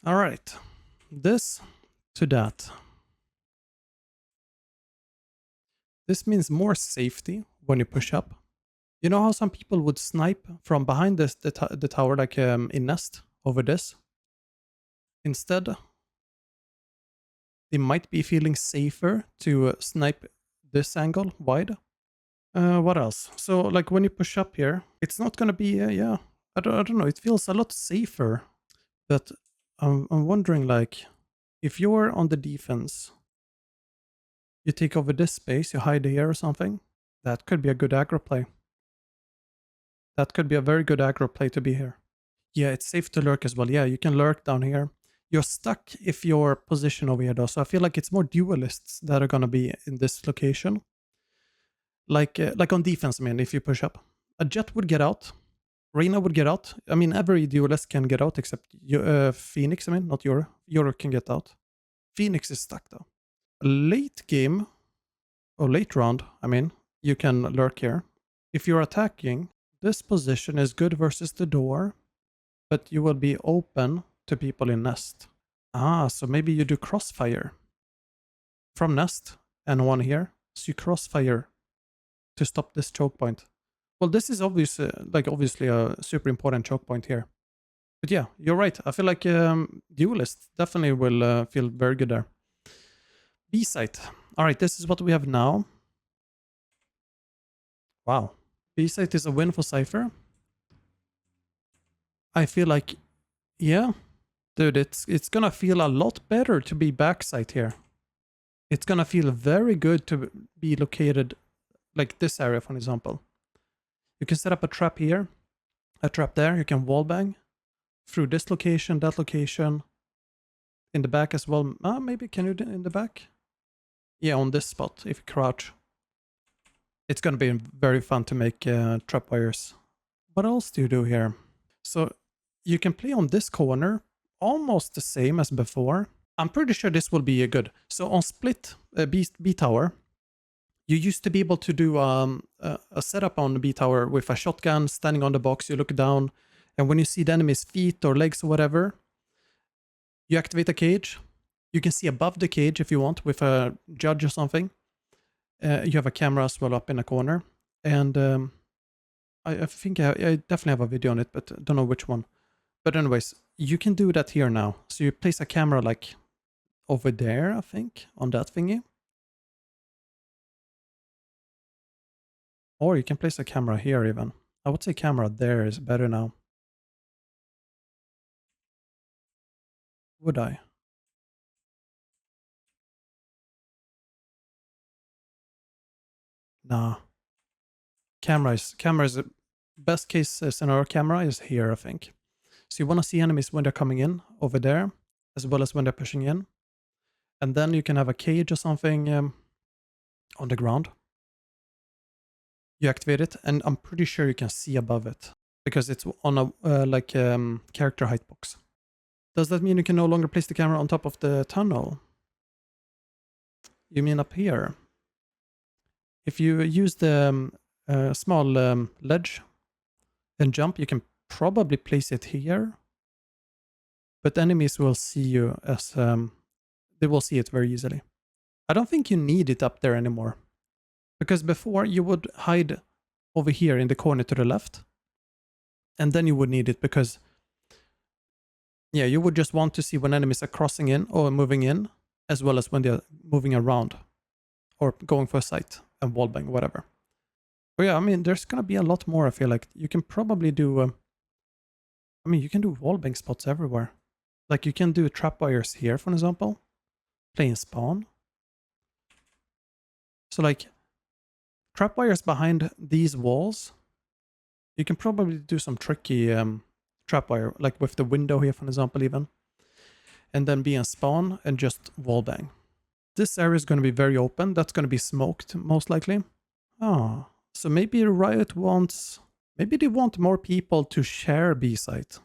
All right. This to that. This means more safety when you push up. You know how some people would snipe from behind the tower, like in Nest, over this? Instead, they might be feeling safer to snipe this angle wide. What else? So, like when you push up here, it's not gonna be, yeah, I don't know, it feels a lot safer. But I'm wondering, like, if you're on the defense, you take over this space, you hide here or something, that could be a good aggro play. That could be a very good aggro play to be here. Yeah, it's safe to lurk as well. Yeah, you can lurk down here. You're stuck if you're positioned over here though, so I feel like it's more duelists that are gonna be in this location. Like on defense, I mean, if you push up. A Jet would get out. Reyna would get out. I mean, every duelist can get out except Phoenix, I mean, not Yoru. Yoru can get out. Phoenix is stuck though. Late game, or late round, I mean, you can lurk here. If you're attacking, this position is good versus the door, but you will be open to people in Nest. Ah, so maybe you do Crossfire from Nest and one here. So you Crossfire to stop this choke point. Well, this is obviously a super important choke point here. But yeah, you're right. I feel like Duelist definitely will feel very good there. B-site. All right, this is what we have now. Wow. B-site is a win for Cypher. I feel like, yeah, dude, it's gonna feel a lot better to be backside here. It's gonna feel very good to be located like this area, for example. You can set up a trap here, a trap there. You can wallbang through this location, that location, in the back as well. Maybe can you do in the back? Yeah, on this spot, if you crouch. It's gonna be very fun to make trap wires. What else do you do here? So you can play on this corner, almost the same as before. I'm pretty sure this will be good. So on split B tower, you used to be able to do a setup on the B tower with a shotgun standing on the box. You look down, and when you see the enemy's feet or legs or whatever, you activate a cage. You can see above the cage if you want with a judge or something. You have a camera as well up in the corner. And I think I definitely have a video on it, but I don't know which one. But anyways, you can do that here now. So you place a camera like over there, I think, on that thingy. Or you can place a camera here even. I would say camera there is better now. Would I? Nah. Camera is best case scenario camera is here, I think. So you want to see enemies when they're coming in over there, as well as when they're pushing in. And then you can have a cage or something on the ground. You activate it, and I'm pretty sure you can see above it because it's on a character height box. Does that mean you can no longer place the camera on top of the tunnel? You mean up here? If you use the small ledge and jump, you can probably place it here. But enemies will see you as... they will see it very easily. I don't think you need it up there anymore. Because before you would hide over here in the corner to the left. And then you would need it because... yeah, you would just want to see when enemies are crossing in or moving in. As well as when they're moving around. Or going for a sight and wallbang, whatever. But yeah, I mean, there's gonna be a lot more, I feel like. You can probably do... I mean, you can do wallbang spots everywhere. Like, you can do trap wires here, for example. Play in spawn. So, like, trap wires behind these walls. You can probably do some tricky trap wire, like with the window here, for example, even. And then be in spawn and just wallbang. This area is going to be very open. That's going to be smoked, most likely. Oh, so maybe Riot wants... maybe they want more people to share B-site.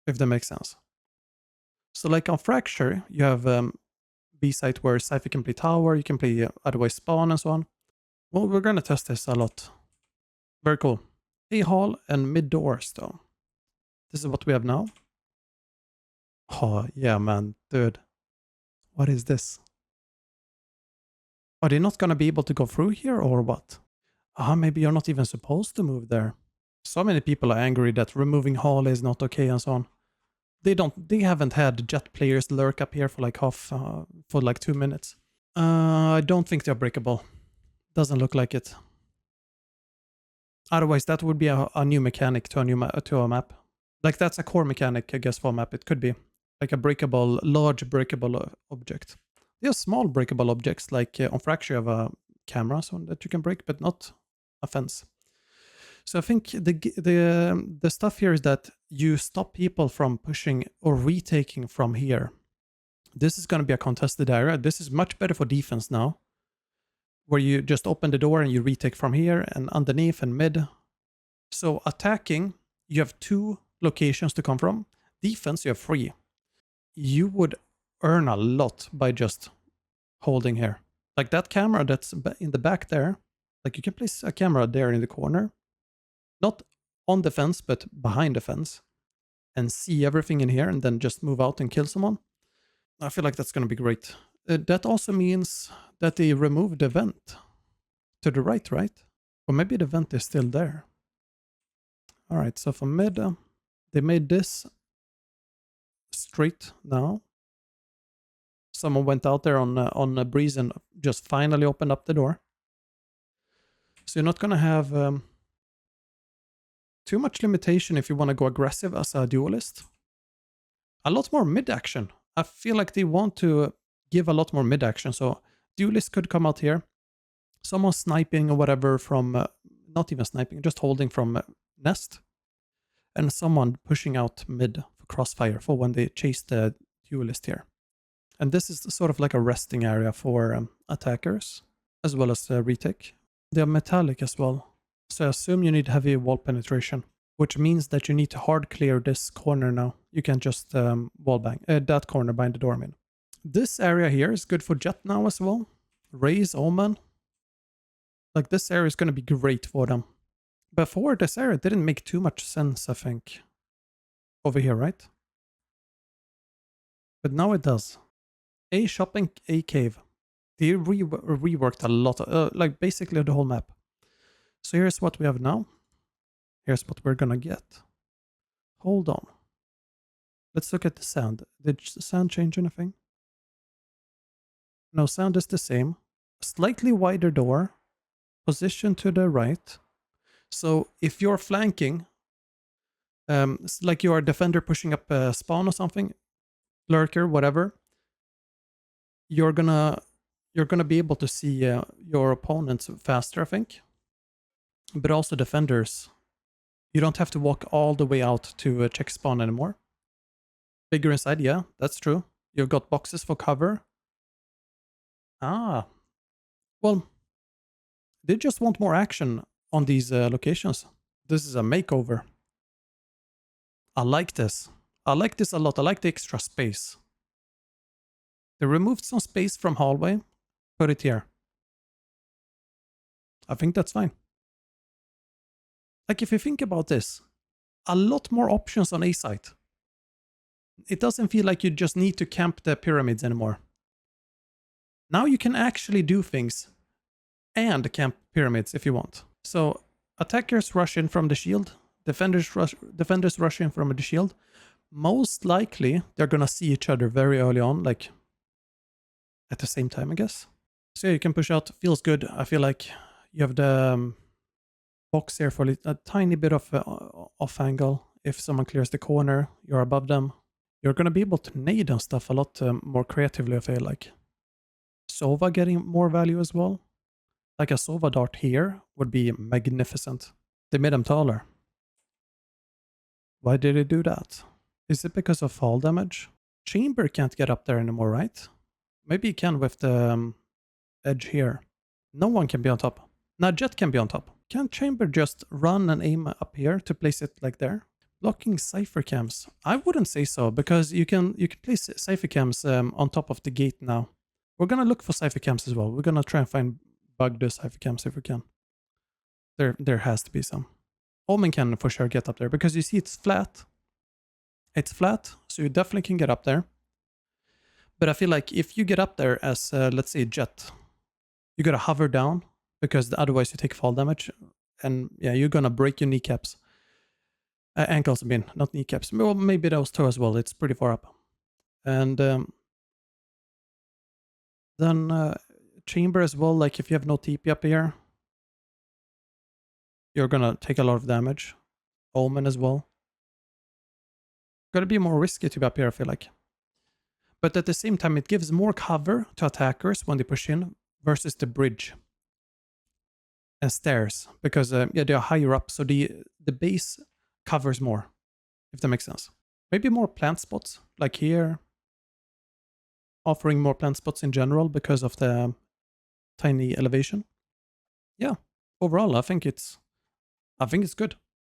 If that makes sense. So like on Fracture, you have B-site where Cypher can play tower, you can play otherwise spawn and so on. Well, we're going to test this a lot. Very cool. A hall and mid doors though. This is what we have now. Oh, yeah, man. Dude. What is this? Are they not gonna be able to go through here or what? Maybe you're not even supposed to move there. So many people are angry that removing hall is not okay and so on. They haven't had jet players lurk up here for like for like 2 minutes. I don't think they're breakable. Doesn't look like it. Otherwise, that would be a new mechanic to a map. Like that's a core mechanic, I guess, for a map. It could be like a breakable, large breakable object. There are small breakable objects, like on Fracture, you have a camera so that you can break, but not a fence. So I think the stuff here is that you stop people from pushing or retaking from here. This is going to be a contested area. This is much better for defense now, where you just open the door and you retake from here and underneath and mid. So attacking, you have 2 locations to come from. Defense, you have 3. You would earn a lot by just holding here. Like that camera that's in the back there, like you can place a camera there in the corner, not on the fence, but behind the fence, and see everything in here and then just move out and kill someone. I feel like that's going to be great. That also means that they removed the vent to the right? Or maybe the vent is still there. All right, so for mid, they made this straight now. Someone went out there on a breeze and just finally opened up the door. So you're not going to have too much limitation if you want to go aggressive as a duelist. A lot more mid action. I feel like they want to give a lot more mid action. So duelist could come out here. Someone sniping or whatever from, not even sniping, just holding from nest. And someone pushing out mid for crossfire for when they chase the duelist here. And this is sort of like a resting area for attackers, as well as retake. They are metallic as well. So I assume you need heavy wall penetration, which means that you need to hard clear this corner now. You can't just wall bang that corner behind the door, I mean. This area here is good for jet now as well. Raise, Omen. Like this area is going to be great for them. Before, this area didn't make too much sense, I think. Over here, right? But now it does. A shop and a cave. They reworked a lot, like basically the whole map. So here's what we have now. Here's what we're gonna get. Hold on. Let's look at the sound. Did the sound change anything? No, sound is the same. Slightly wider door. Position to the right. So if you're flanking, it's like you're a defender pushing up a spawn or something, lurker, whatever, you're gonna be able to see your opponents faster, I think. But also defenders, you don't have to walk all the way out to check spawn anymore. Bigger inside, yeah, that's true. You've got boxes for cover. Well, they just want more action on these locations. This is a makeover. I like this. I like this a lot. I like the extra space. They removed some space from hallway. Put it here. I think that's fine. Like if you think about this, a lot more options on A site. It doesn't feel like you just need to camp the pyramids anymore. Now you can actually do things and camp pyramids if you want. So attackers rush in from the shield. Defenders rush in from the shield. Most likely they're gonna see each other very early on, like at the same time, I guess. So yeah, you can push out. Feels good. I feel like you have the box here for a tiny bit of off angle. If someone clears the corner, you're above them. You're gonna be able to nade and stuff a lot more creatively, I feel like. Sova getting more value as well. Like a Sova dart here would be magnificent. They made them taller. Why did they do that? Is it because of fall damage? Chamber can't get up there anymore, right? Maybe he can with the edge here. No one can be on top. Now Jet can be on top. Can't Chamber just run and aim up here to place it like there? Blocking Cypher cams. I wouldn't say so, because you can place Cypher cams on top of the gate now. We're gonna look for Cypher cams as well. We're gonna try and bug the Cypher cams if we can. There has to be some. Omen can for sure get up there, because you see it's flat. It's flat, so you definitely can get up there. But I feel like if you get up there as, let's say, Jet, you gotta hover down because otherwise you take fall damage. And yeah, you're gonna break your kneecaps. Ankles, I mean, not kneecaps. Well, maybe those two as well. It's pretty far up. And then chamber as well. Like if you have no TP up here, you're gonna take a lot of damage. Omen as well. Gotta be more risky to be up here, I feel like. But at the same time, it gives more cover to attackers when they push in versus the bridge and stairs, because yeah, they are higher up, so the base covers more, if that makes sense. Maybe more plant spots, like here, offering more plant spots in general because of the tiny elevation. Yeah, overall, I think it's good.